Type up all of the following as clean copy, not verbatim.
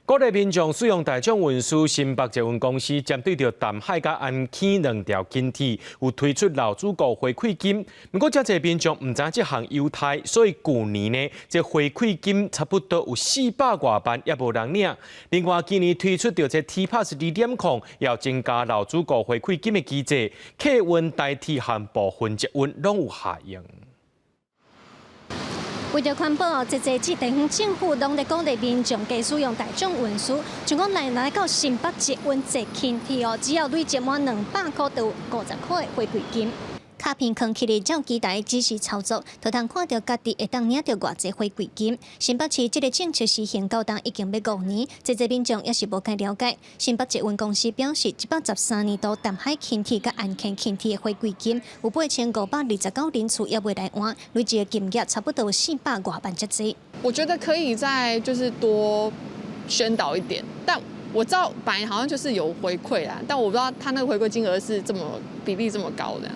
各地民众使用大众运输新北捷运公司针对着淡海甲安溪两条轻铁，有推出劳主顾回馈金。不过，这侪民众唔知这项优待，所以去年呢，这回馈金差不多有400多万，也无人领。另外，今年推出着这 T-Pass 2.0，要增加劳主顾回馈金的机制，客运代替和部分捷运拢有下用。 为着环保，这地方政府拢在鼓励民众加使用大众运输，像讲来到新北捷运坐轻铁哦，只要累积满200块，就有50块的回馈金。卡片扛起的照机台指示操作，就通看到家己会当领到偌济回馈金。新北市这个政策实行到当已经要5年，这民众也是无解了解。新北捷运公司表示，113年度淡海轻铁甲安溪轻铁的回馈金有8529人次也未来换，累计的金额差不多400多万只。我觉得可以再多宣导一点，但我知道本来好像就是有回馈啦，但我不知道他那个回馈金额是比例这么高的。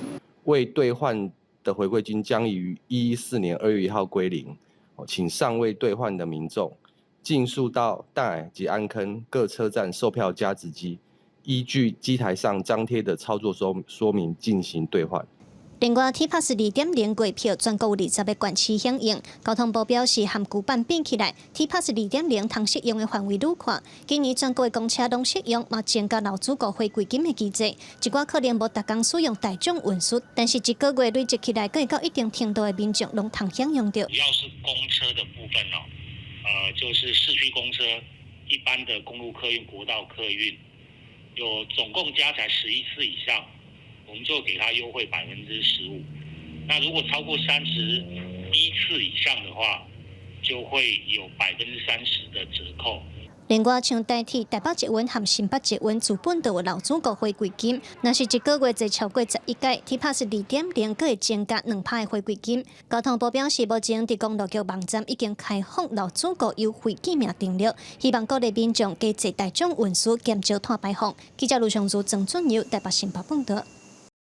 未兑换的回馈金将于114年2月1号归零，请尚未兑换的民众尽速到淡海及安坑各车站售票加值机，依据机台上张贴的操作说明进行兑换。 另外 ，T-Pass 2.0月票全国有20个县市响应。交通部表示，含旧版变起来 ，T-Pass 2.0通适用的范围愈宽。今年全国的公车拢适用，嘛增加劳主顾回馈金的机制。一寡可能无逐工使用大众运输，但是一个月累积起来，更到一定程度的民众拢通享用到。主要是公车的部分哦，就是市区公车、一般的公路客运、国道客运，有总共加起来11次以上。 我们就给他优惠15%，那如果超过31次以上的话，就会有30%的折扣。另外，像代替台北捷运和新北捷运自本就有劳主顾回馈金，若是一个月坐超过11届 ，T-Pass 2.0个会增加2%的回馈金。交通部表示，目前伫公路局网站已经开放劳主顾优惠记名订阅，希望各类民众加坐大众运输，减少碳排放。记者卢尚珠、郑俊尧台北新北报道。